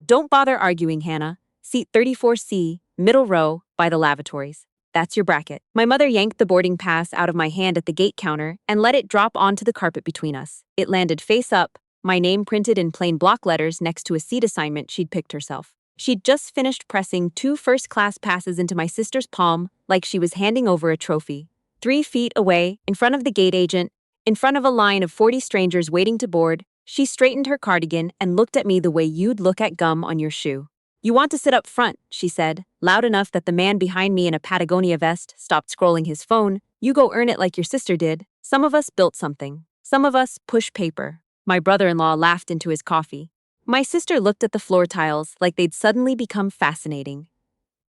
Don't bother arguing, Hannah. Seat 34C, middle row, by the lavatories. That's your bracket. My mother yanked the boarding pass out of my hand at the gate counter and let it drop onto the carpet between us. It landed face up, my name printed in plain block letters next to a seat assignment she'd picked herself. She'd just finished pressing 2 first-class passes into my sister's palm like she was handing over a trophy. 3 feet away, in front of the gate agent, in front of a line of 40 strangers waiting to board, she straightened her cardigan and looked at me the way you'd look at gum on your shoe. "You want to sit up front," she said, loud enough that the man behind me in a Patagonia vest stopped scrolling his phone. "You go earn it like your sister did. Some of us built something. Some of us push paper." My brother-in-law laughed into his coffee. My sister looked at the floor tiles like they'd suddenly become fascinating.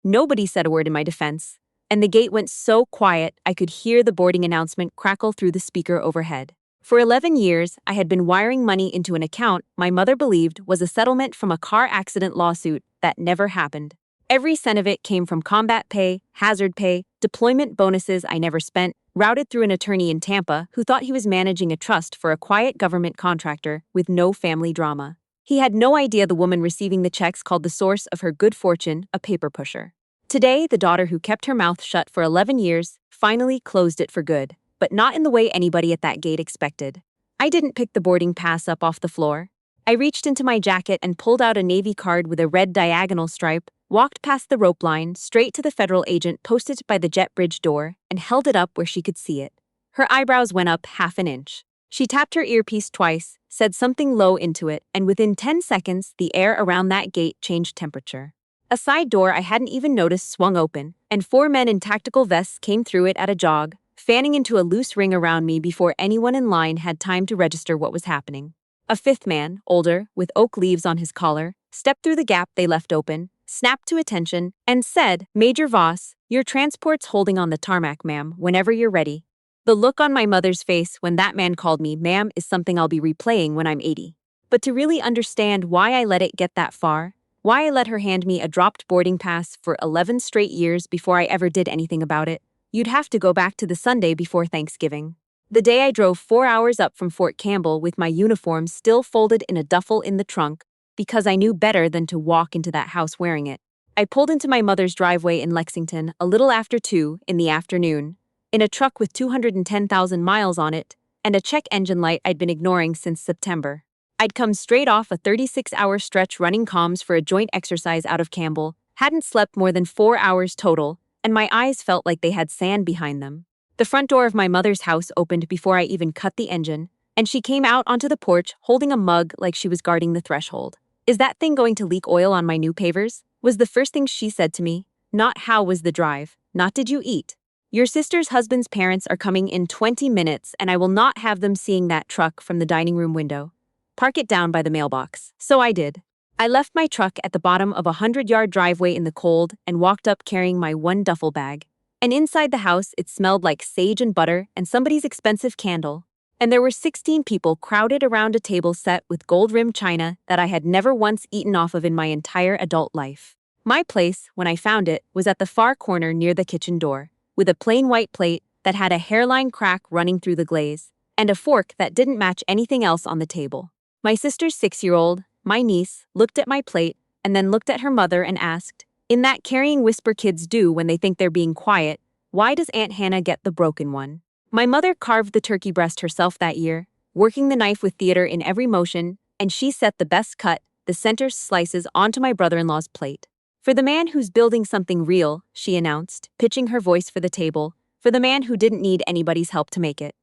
Nobody said a word in my defense, and the gate went so quiet I could hear the boarding announcement crackle through the speaker overhead. For 11 years, I had been wiring money into an account my mother believed was a settlement from a car accident lawsuit that never happened. Every cent of it came from combat pay, hazard pay, deployment bonuses I never spent, routed through an attorney in Tampa who thought he was managing a trust for a quiet government contractor with no family drama. He had no idea the woman receiving the checks called the source of her good fortune a paper pusher. Today, the daughter who kept her mouth shut for 11 years finally closed it for good, but not in the way anybody at that gate expected. I didn't pick the boarding pass up off the floor. I reached into my jacket and pulled out a Navy card with a red diagonal stripe, walked past the rope line straight to the federal agent posted by the jet bridge door, and held it up where she could see it. Her eyebrows went up half an inch. She tapped her earpiece twice, said something low into it, and within 10 seconds, the air around that gate changed temperature. A side door I hadn't even noticed swung open, and 4 men in tactical vests came through it at a jog, fanning into a loose ring around me before anyone in line had time to register what was happening. A 5th man, older, with oak leaves on his collar, stepped through the gap they left open, snapped to attention, and said, "Major Voss, your transport's holding on the tarmac, ma'am, whenever you're ready." The look on my mother's face when that man called me ma'am is something I'll be replaying when I'm 80. But to really understand why I let it get that far, why I let her hand me a dropped boarding pass for 11 straight years before I ever did anything about it, you'd have to go back to the Sunday before Thanksgiving. The day I drove 4 hours up from Fort Campbell with my uniform still folded in a duffel in the trunk, because I knew better than to walk into that house wearing it. I pulled into my mother's driveway in Lexington a little after 2 in the afternoon, in a truck with 210,000 miles on it, and a check engine light I'd been ignoring since September. I'd come straight off a 36-hour stretch running comms for a joint exercise out of Campbell, hadn't slept more than 4 hours total, and my eyes felt like they had sand behind them. The front door of my mother's house opened before I even cut the engine, and she came out onto the porch holding a mug like she was guarding the threshold. "Is that thing going to leak oil on my new pavers?" was the first thing she said to me. Not "how was the drive," not "did you eat?" "Your sister's husband's parents are coming in 20 minutes and I will not have them seeing that truck from the dining room window. Park it down by the mailbox." So I did. I left my truck at the bottom of a 100-yard driveway in the cold and walked up carrying my one duffel bag. And inside the house, it smelled like sage and butter and somebody's expensive candle. And there were 16 people crowded around a table set with gold-rimmed china that I had never once eaten off of in my entire adult life. My place, when I found it, was at the far corner near the kitchen door, with a plain white plate that had a hairline crack running through the glaze, and a fork that didn't match anything else on the table. My sister's 6-year-old, my niece, looked at my plate and then looked at her mother and asked, in that carrying whisper kids do when they think they're being quiet, "Why does Aunt Hannah get the broken one?" My mother carved the turkey breast herself that year, working the knife with theater in every motion, and she set the best cut, the center slices onto my brother-in-law's plate. "For the man who's building something real," she announced, pitching her voice for the table, "for the man who didn't need anybody's help to make it."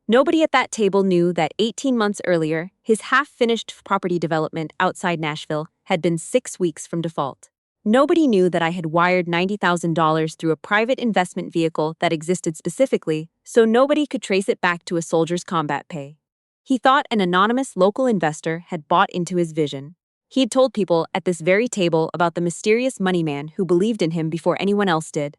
Nobody at that table knew that 18 months earlier, his half-finished property development outside Nashville had been 6 weeks from default. Nobody knew that I had wired $90,000 through a private investment vehicle that existed specifically, so nobody could trace it back to a soldier's combat pay. He thought an anonymous local investor had bought into his vision. He had told people at this very table about the mysterious money man who believed in him before anyone else did.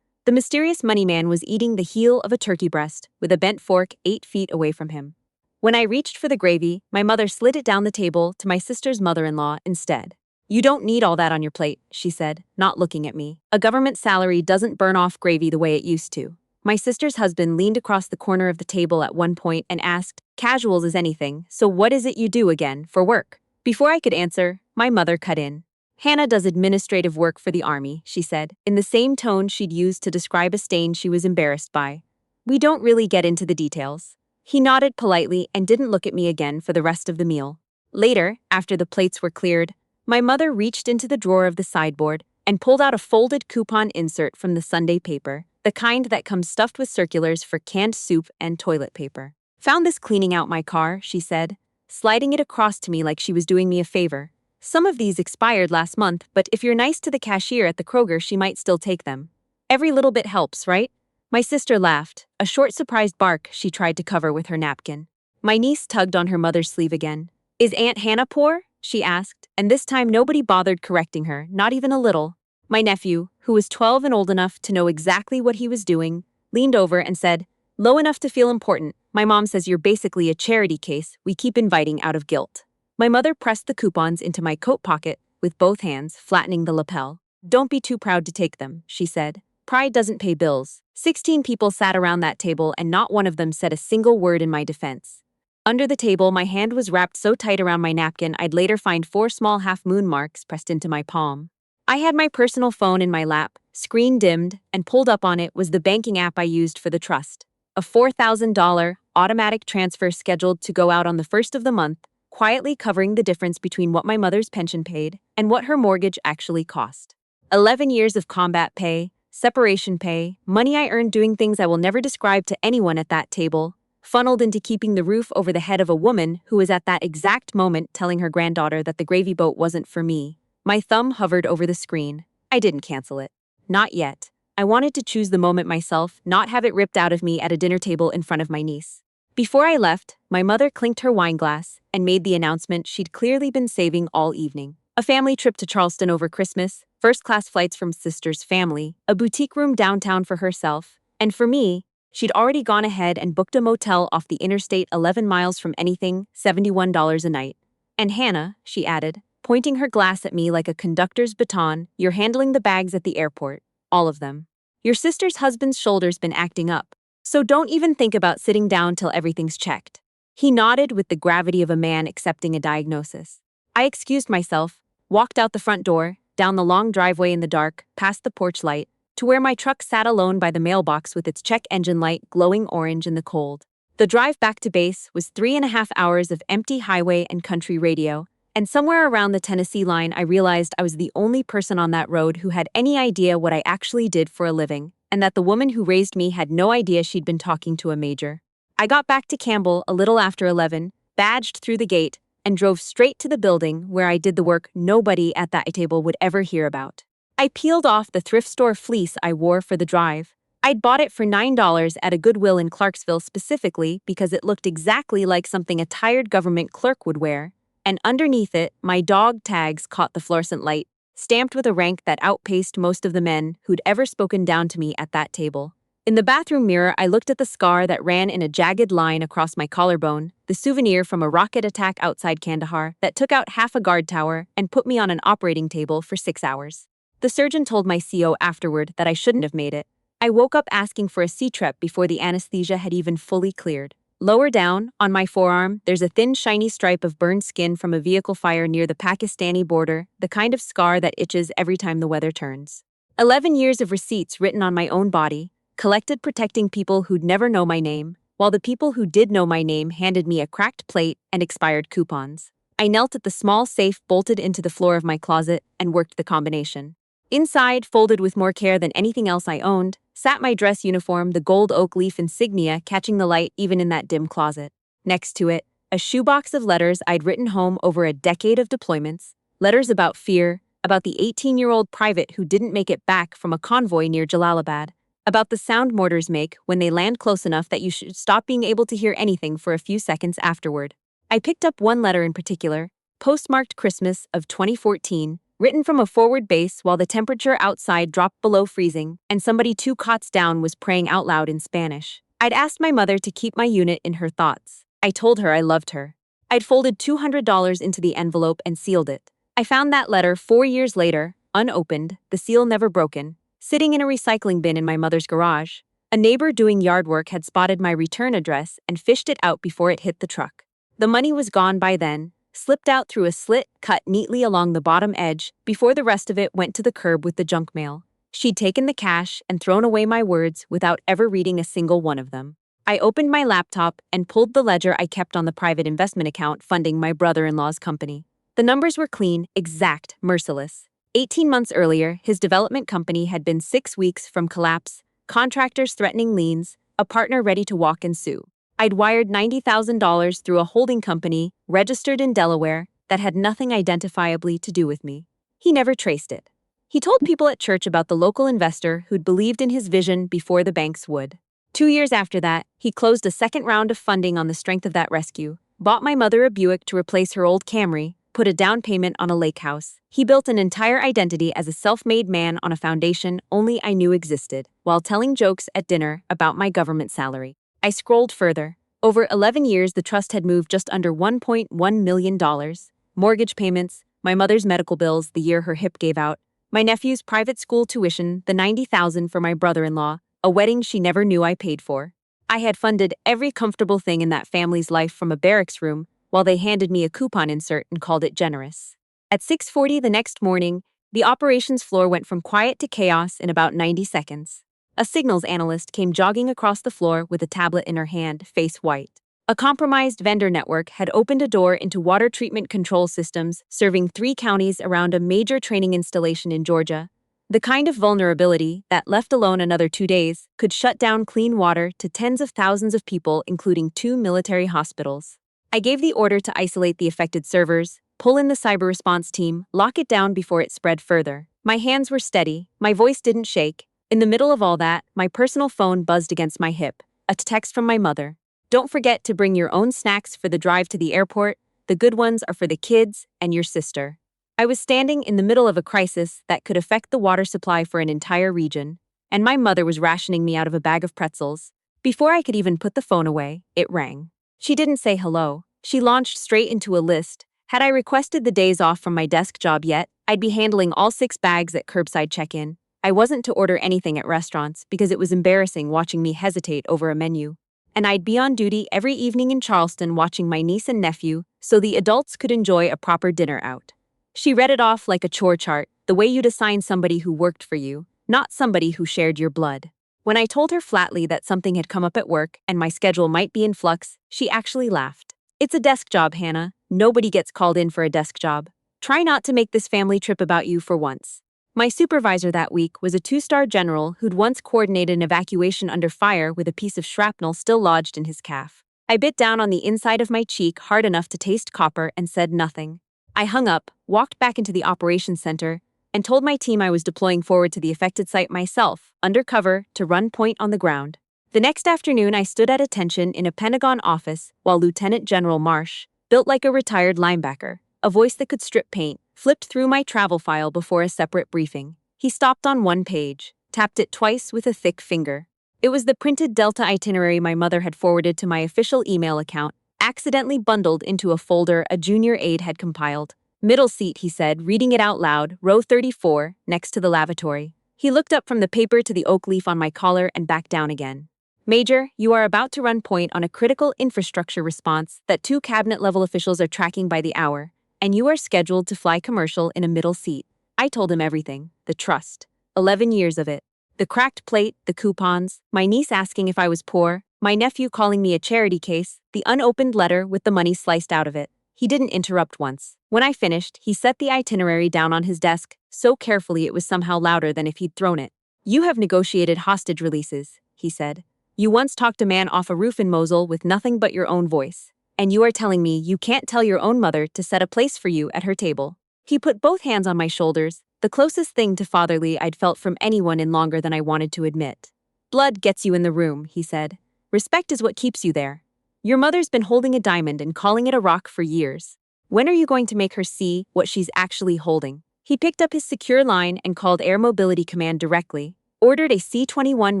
The mysterious money man was eating the heel of a turkey breast with a bent fork 8 feet away from him. When I reached for the gravy, my mother slid it down the table to my sister's mother-in-law instead. "You don't need all that on your plate," she said, not looking at me. "A government salary doesn't burn off gravy the way it used to." My sister's husband leaned across the corner of the table at one point and asked, "Casuals as anything, so what is it you do again, for work?" Before I could answer, My mother cut in. Hannah does administrative work for the army, she said, in the same tone she'd used to describe a stain she was embarrassed by. We don't really get into the details. He nodded politely and didn't look at me again for the rest of the meal. Later, after the plates were cleared, my mother reached into the drawer of the sideboard and pulled out a folded coupon insert from the Sunday paper, the kind that comes stuffed with circulars for canned soup and toilet paper. Found this cleaning out my car, she said, sliding it across to me like she was doing me a favor. Some of these expired last month, but if you're nice to the cashier at the Kroger, she might still take them. Every little bit helps, right? My sister laughed, a short surprised bark she tried to cover with her napkin. My niece tugged on her mother's sleeve again. Is Aunt Hannah poor? She asked, and this time nobody bothered correcting her, not even a little. My nephew, who was 12 and old enough to know exactly what he was doing, leaned over and said, low enough to feel important. My mom says you're basically a charity case we keep inviting out of guilt. My mother pressed the coupons into my coat pocket with both hands, flattening the lapel. Don't be too proud to take them, she said. Pride doesn't pay bills. 16 people sat around that table and not one of them said a single word in my defense. Under the table, my hand was wrapped so tight around my napkin I'd later find 4 small half-moon marks pressed into my palm. I had my personal phone in my lap, screen dimmed, and pulled up on it was the banking app I used for the trust. A $4,000 automatic transfer scheduled to go out on the first of the month, quietly covering the difference between what my mother's pension paid and what her mortgage actually cost. 11 years of combat pay, separation pay, money I earned doing things I will never describe to anyone at that table, funneled into keeping the roof over the head of a woman who was at that exact moment telling her granddaughter that the gravy boat wasn't for me. My thumb hovered over the screen. I didn't cancel it. Not yet. I wanted to choose the moment myself, not have it ripped out of me at a dinner table in front of my niece. Before I left, my mother clinked her wine glass and made the announcement she'd clearly been saving all evening. A family trip to Charleston over Christmas, first-class flights from sister's family, a boutique room downtown for herself, and for me, she'd already gone ahead and booked a motel off the interstate 11 miles from anything, $71 a night. And Hannah, she added, pointing her glass at me like a conductor's baton, you're handling the bags at the airport. All of them. Your sister's husband's shoulder's been acting up, so don't even think about sitting down till everything's checked. He nodded with the gravity of a man accepting a diagnosis. I excused myself, walked out the front door, down the long driveway in the dark, past the porch light, to where my truck sat alone by the mailbox with its check engine light glowing orange in the cold. The drive back to base was 3.5 hours of empty highway and country radio, and somewhere around the Tennessee line I realized I was the only person on that road who had any idea what I actually did for a living, and that the woman who raised me had no idea she'd been talking to a major. I got back to Campbell a little after 11, badged through the gate, and drove straight to the building where I did the work nobody at that table would ever hear about. I peeled off the thrift store fleece I wore for the drive. I'd bought it for $9 at a Goodwill in Clarksville specifically because it looked exactly like something a tired government clerk would wear, and underneath it, my dog tags caught the fluorescent light, stamped with a rank that outpaced most of the men who'd ever spoken down to me at that table. In the bathroom mirror, I looked at the scar that ran in a jagged line across my collarbone, the souvenir from a rocket attack outside Kandahar that took out half a guard tower and put me on an operating table for 6 hours. The surgeon told my CO afterward that I shouldn't have made it. I woke up asking for a C-trep before the anesthesia had even fully cleared. Lower down, on my forearm, there's a thin, shiny stripe of burned skin from a vehicle fire near the Pakistani border, the kind of scar that itches every time the weather turns. 11 years of receipts written on my own body, collected protecting people who'd never know my name, while the people who did know my name handed me a cracked plate and expired coupons. I knelt at the small safe bolted into the floor of my closet and worked the combination. Inside, folded with more care than anything else I owned, sat my dress uniform, the gold oak leaf insignia catching the light even in that dim closet. Next to it, a shoebox of letters I'd written home over a decade of deployments, letters about fear, about the 18-year-old private who didn't make it back from a convoy near Jalalabad, about the sound mortars make when they land close enough that you should stop being able to hear anything for a few seconds afterward. I picked up one letter in particular, postmarked Christmas of 2014, written from a forward base while the temperature outside dropped below freezing and somebody 2 cots down was praying out loud in Spanish. I'd asked my mother to keep my unit in her thoughts. I told her I loved her. I'd folded $200 into the envelope and sealed it. I found that letter 4 years later, unopened, the seal never broken, sitting in a recycling bin in my mother's garage. A neighbor doing yard work had spotted my return address and fished it out before it hit the truck. The money was gone by then, slipped out through a slit cut neatly along the bottom edge before the rest of it went to the curb with the junk mail. She'd taken the cash and thrown away my words without ever reading a single one of them. I opened my laptop and pulled the ledger I kept on the private investment account funding my brother-in-law's company. The numbers were clean, exact, merciless. 18 months earlier, his development company had been 6 weeks from collapse, contractors threatening liens, a partner ready to walk and sue. I'd wired $90,000 through a holding company registered in Delaware that had nothing identifiably to do with me. He never traced it. He told people at church about the local investor who'd believed in his vision before the banks would. 2 years after that, he closed a second round of funding on the strength of that rescue, bought my mother a Buick to replace her old Camry, put a down payment on a lake house. He built an entire identity as a self-made man on a foundation only I knew existed, while telling jokes at dinner about my government salary. I scrolled further. Over 11 years, the trust had moved just under $1.1 million. Mortgage payments, my mother's medical bills the year her hip gave out, my nephew's private school tuition, the $90,000 for my brother-in-law, a wedding she never knew I paid for. I had funded every comfortable thing in that family's life from a barracks room, while they handed me a coupon insert and called it generous. At 6:40 the next morning, the operations floor went from quiet to chaos in about 90 seconds. A signals analyst came jogging across the floor with a tablet in her hand, face white. A compromised vendor network had opened a door into water treatment control systems serving 3 counties around a major training installation in Georgia. The kind of vulnerability that, left alone another 2 days, could shut down clean water to tens of thousands of people, including 2 military hospitals. I gave the order to isolate the affected servers, pull in the cyber response team, lock it down before it spread further. My hands were steady, my voice didn't shake. In the middle of all that, my personal phone buzzed against my hip, a text from my mother. Don't forget to bring your own snacks for the drive to the airport. The good ones are for the kids and your sister. I was standing in the middle of a crisis that could affect the water supply for an entire region, and my mother was rationing me out of a bag of pretzels. Before I could even put the phone away, it rang. She didn't say hello. She launched straight into a list. Had I requested the days off from my desk job yet, I'd be handling all 6 bags at curbside check-in. I wasn't to order anything at restaurants because it was embarrassing watching me hesitate over a menu. And I'd be on duty every evening in Charleston watching my niece and nephew so the adults could enjoy a proper dinner out. She read it off like a chore chart, the way you'd assign somebody who worked for you, not somebody who shared your blood. When I told her flatly that something had come up at work and my schedule might be in flux, she actually laughed. It's a desk job, Hannah. Nobody gets called in for a desk job. Try not to make this family trip about you for once. My supervisor that week was a 2-star general who'd once coordinated an evacuation under fire with a piece of shrapnel still lodged in his calf. I bit down on the inside of my cheek hard enough to taste copper and said nothing. I hung up, walked back into the operations center, and told my team I was deploying forward to the affected site myself, undercover, to run point on the ground. The next afternoon, I stood at attention in a Pentagon office while Lieutenant General Marsh, built like a retired linebacker, a voice that could strip paint, flipped through my travel file before a separate briefing. He stopped on one page, tapped it twice with a thick finger. It was the printed Delta itinerary my mother had forwarded to my official email account, accidentally bundled into a folder a junior aide had compiled. Middle seat, he said, reading it out loud, row 34, next to the lavatory. He looked up from the paper to the oak leaf on my collar and back down again. Major, you are about to run point on a critical infrastructure response that 2 cabinet-level officials are tracking by the hour, and you are scheduled to fly commercial in a middle seat. I told him everything, the trust, 11 years of it. The cracked plate, the coupons, my niece asking if I was poor, my nephew calling me a charity case, the unopened letter with the money sliced out of it. He didn't interrupt once. When I finished, he set the itinerary down on his desk, so carefully it was somehow louder than if he'd thrown it. You have negotiated hostage releases, he said. You once talked a man off a roof in Mosul with nothing but your own voice. And you are telling me you can't tell your own mother to set a place for you at her table. He put both hands on my shoulders, the closest thing to fatherly I'd felt from anyone in longer than I wanted to admit. Blood gets you in the room, he said. Respect is what keeps you there. Your mother's been holding a diamond and calling it a rock for years. When are you going to make her see what she's actually holding? He picked up his secure line and called Air Mobility Command directly, ordered a C-21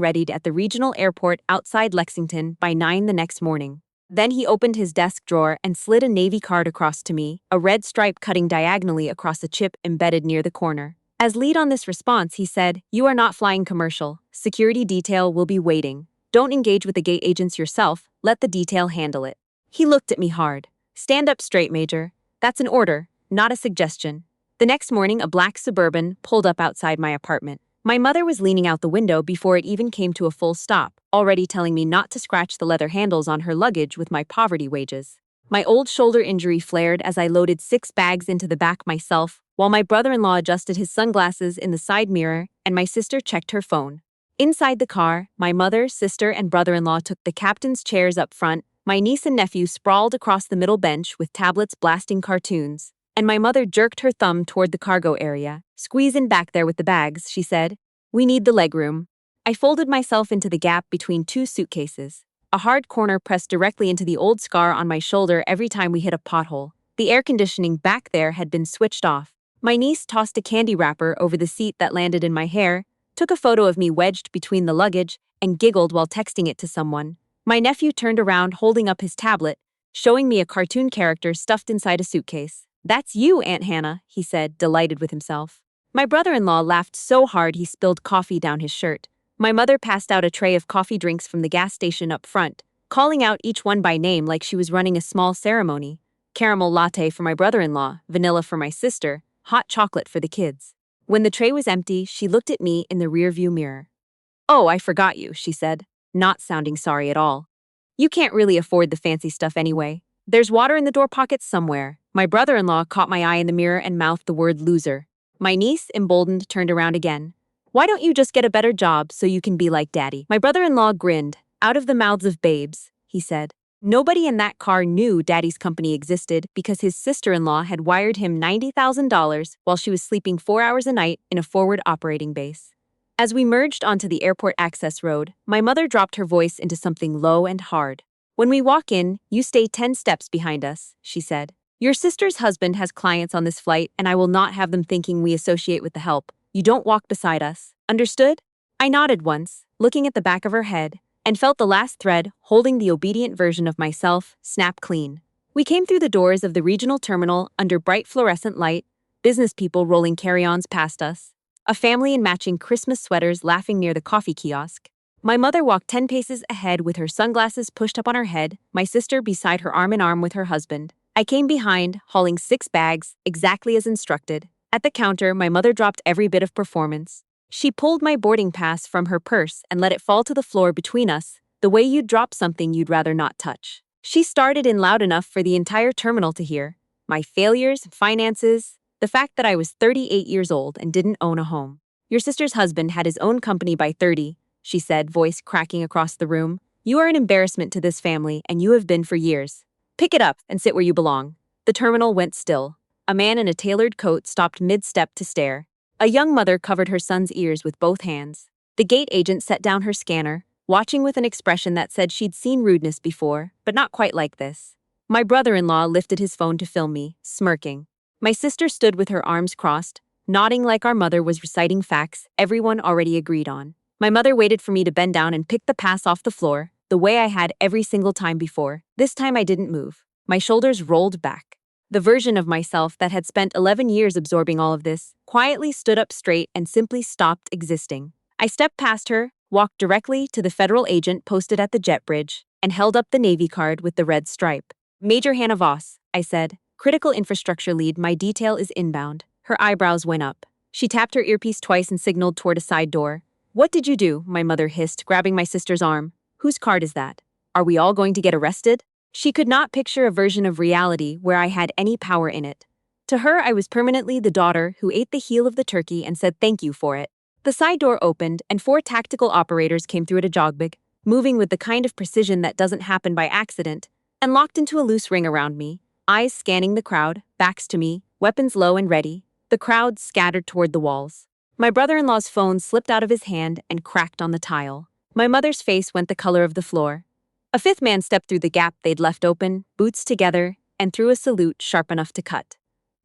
readied at the regional airport outside Lexington by 9 the next morning. Then he opened his desk drawer and slid a Navy card across to me, a red stripe cutting diagonally across a chip embedded near the corner. As lead on this response, he said, "You are not flying commercial. Security detail will be waiting. Don't engage with the gate agents yourself. Let the detail handle it." He looked at me hard. "Stand up straight, Major. That's an order, not a suggestion. The next morning, a black Suburban pulled up outside my apartment. My mother was leaning out the window before it even came to a full stop, already telling me not to scratch the leather handles on her luggage with my poverty wages. My old shoulder injury flared as I loaded 6 bags into the back myself, while my brother-in-law adjusted his sunglasses in the side mirror and my sister checked her phone. Inside the car, my mother, sister, and brother-in-law took the captain's chairs up front. My niece and nephew sprawled across the middle bench with tablets blasting cartoons, and my mother jerked her thumb toward the cargo area. "Squeeze in back there with the bags," she said. "We need the legroom." I folded myself into the gap between 2 suitcases. A hard corner pressed directly into the old scar on my shoulder every time we hit a pothole. The air conditioning back there had been switched off. My niece tossed a candy wrapper over the seat that landed in my hair, took a photo of me wedged between the luggage, and giggled while texting it to someone. My nephew turned around holding up his tablet, showing me a cartoon character stuffed inside a suitcase. "That's you, Aunt Hannah," he said, delighted with himself. My brother-in-law laughed so hard he spilled coffee down his shirt. My mother passed out a tray of coffee drinks from the gas station up front, calling out each one by name like she was running a small ceremony. Caramel latte for my brother-in-law, vanilla for my sister, hot chocolate for the kids. When the tray was empty, she looked at me in the rearview mirror. "Oh, I forgot you," she said, not sounding sorry at all. "You can't really afford the fancy stuff anyway. There's water in the door pockets somewhere." My brother-in-law caught my eye in the mirror and mouthed the word loser. My niece, emboldened, turned around again. "Why don't you just get a better job so you can be like Daddy?" My brother-in-law grinned. "Out of the mouths of babes," he said. Nobody in that car knew Daddy's company existed because his sister-in-law had wired him $90,000 while she was sleeping 4 hours a night in a forward operating base. As we merged onto the airport access road, my mother dropped her voice into something low and hard. "When we walk in, you stay 10 steps behind us," she said. "Your sister's husband has clients on this flight, and I will not have them thinking we associate with the help. You don't walk beside us. Understood?" I nodded once, looking at the back of her head, and felt the last thread, holding the obedient version of myself, snap clean. We came through the doors of the regional terminal under bright fluorescent light, business people rolling carry-ons past us, a family in matching Christmas sweaters laughing near the coffee kiosk. My mother walked 10 paces ahead with her sunglasses pushed up on her head, my sister beside her arm in arm with her husband. I came behind, hauling 6 bags, exactly as instructed. At the counter, my mother dropped every bit of performance. She pulled my boarding pass from her purse and let it fall to the floor between us, the way you'd drop something you'd rather not touch. She started in loud enough for the entire terminal to hear. My failures, finances, the fact that I was 38 years old and didn't own a home. "Your sister's husband had his own company by 30, she said, voice cracking across the room. "You are an embarrassment to this family, and you have been for years. Pick it up and sit where you belong." The terminal went still. A man in a tailored coat stopped mid-step to stare. A young mother covered her son's ears with both hands. The gate agent set down her scanner, watching with an expression that said she'd seen rudeness before, but not quite like this. My brother-in-law lifted his phone to film me, smirking. My sister stood with her arms crossed, nodding like our mother was reciting facts everyone already agreed on. My mother waited for me to bend down and pick the pass off the floor, the way I had every single time before. This time I didn't move. My shoulders rolled back. The version of myself that had spent 11 years absorbing all of this quietly stood up straight and simply stopped existing. I stepped past her, walked directly to the federal agent posted at the jet bridge, and held up the Navy card with the red stripe. "Major Hannah Voss," I said. "Critical infrastructure lead, my detail is inbound." Her eyebrows went up. She tapped her earpiece twice and signaled toward a side door. "What did you do?" my mother hissed, grabbing my sister's arm. "Whose card is that? Are we all going to get arrested?" She could not picture a version of reality where I had any power in it. To her, I was permanently the daughter who ate the heel of the turkey and said thank you for it. The side door opened, and 4 tactical operators came through at a jogbig, moving with the kind of precision that doesn't happen by accident, and locked into a loose ring around me, eyes scanning the crowd, backs to me, weapons low and ready. The crowd scattered toward the walls. My brother-in-law's phone slipped out of his hand and cracked on the tile. My mother's face went the color of the floor. A 5th man stepped through the gap they'd left open, boots together, and threw a salute sharp enough to cut.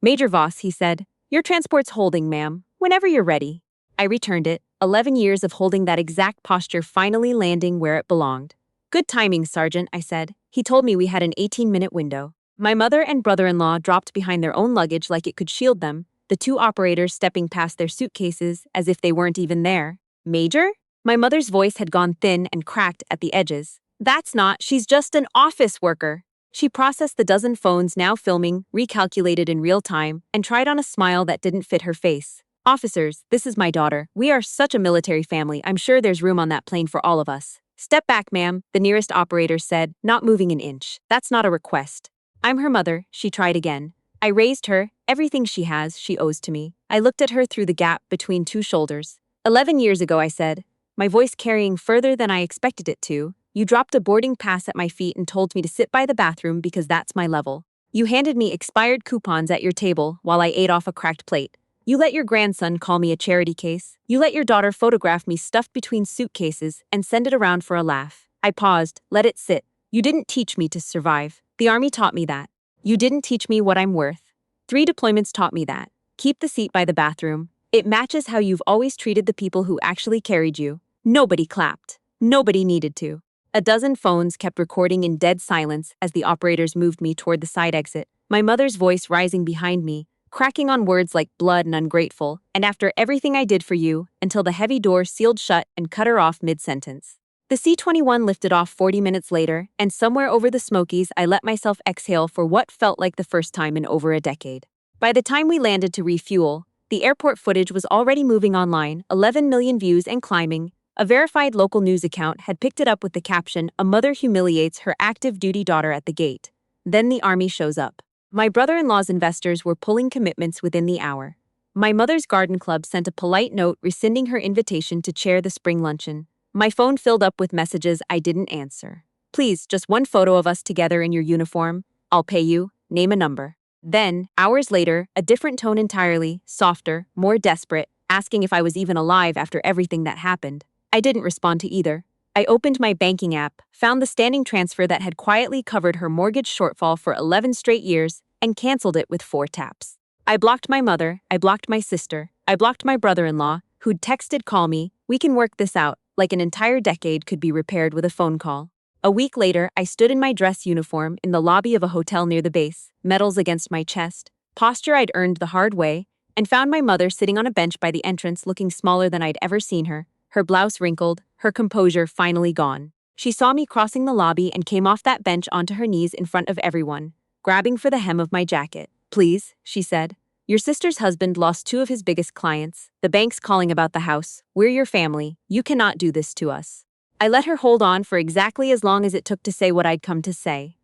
"Major Voss," he said, "your transport's holding, ma'am, whenever you're ready." I returned it, 11 years of holding that exact posture finally landing where it belonged. "Good timing, Sergeant," I said. He told me we had an 18-minute window. My mother and brother-in-law dropped behind their own luggage like it could shield them, the 2 operators stepping past their suitcases as if they weren't even there. "Major?" My mother's voice had gone thin and cracked at the edges. "That's not, she's just an office worker." She processed the dozen phones now filming, recalculated in real time, and tried on a smile that didn't fit her face. Officers, this is my daughter. We are such a military family. I'm sure there's room on that plane for all of us. Step back, ma'am, the nearest operator said, not moving an inch. That's not a request. I'm her mother, she tried again. I raised her, everything she has, she owes to me. I looked at her through the gap between two shoulders. 11 years ago, I said, my voice carrying further than I expected it to, you dropped a boarding pass at my feet and told me to sit by the bathroom because that's my level. You handed me expired coupons at your table while I ate off a cracked plate. You let your grandson call me a charity case. You let your daughter photograph me stuffed between suitcases and send it around for a laugh. I paused, let it sit. You didn't teach me to survive. The army taught me that. You didn't teach me what I'm worth. 3 deployments taught me that. Keep the seat by the bathroom. It matches how you've always treated the people who actually carried you. Nobody clapped. Nobody needed to. A dozen phones kept recording in dead silence as the operators moved me toward the side exit, my mother's voice rising behind me, cracking on words like blood and ungrateful, and after everything I did for you, until the heavy door sealed shut and cut her off mid-sentence. The C-21 lifted off 40 minutes later, and somewhere over the Smokies I let myself exhale for what felt like the first time in over a decade. By the time we landed to refuel, the airport footage was already moving online, 11 million views and climbing. A verified local news account had picked it up with the caption, "A mother humiliates her active duty daughter at the gate." Then the army shows up. My brother-in-law's investors were pulling commitments within the hour. My mother's garden club sent a polite note rescinding her invitation to chair the spring luncheon. My phone filled up with messages I didn't answer. Please, just one photo of us together in your uniform. I'll pay you. Name a number. Then, hours later, a different tone entirely, softer, more desperate, asking if I was even alive after everything that happened. I didn't respond to either. I opened my banking app, found the standing transfer that had quietly covered her mortgage shortfall for 11 straight years, and canceled it with 4 taps. I blocked my mother, I blocked my sister, I blocked my brother-in-law, who'd texted call me, we can work this out, like an entire decade could be repaired with a phone call. A week later, I stood in my dress uniform in the lobby of a hotel near the base, medals against my chest, posture I'd earned the hard way, and found my mother sitting on a bench by the entrance looking smaller than I'd ever seen her, her blouse wrinkled, her composure finally gone. She saw me crossing the lobby and came off that bench onto her knees in front of everyone, grabbing for the hem of my jacket. Please, she said. Your sister's husband lost 2 of his biggest clients. The bank's calling about the house. We're your family. You cannot do this to us. I let her hold on for exactly as long as it took to say what I'd come to say.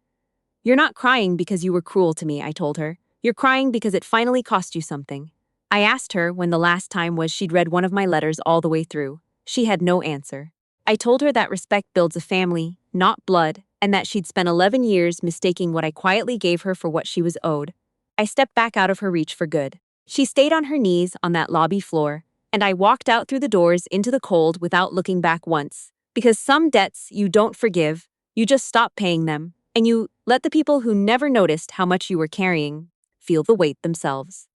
You're not crying because you were cruel to me, I told her. You're crying because it finally cost you something. I asked her when the last time was she'd read one of my letters all the way through. She had no answer. I told her that respect builds a family, not blood, and that she'd spent 11 years mistaking what I quietly gave her for what she was owed. I stepped back out of her reach for good. She stayed on her knees on that lobby floor, and I walked out through the doors into the cold without looking back once. Because some debts you don't forgive, you just stop paying them, and you let the people who never noticed how much you were carrying feel the weight themselves.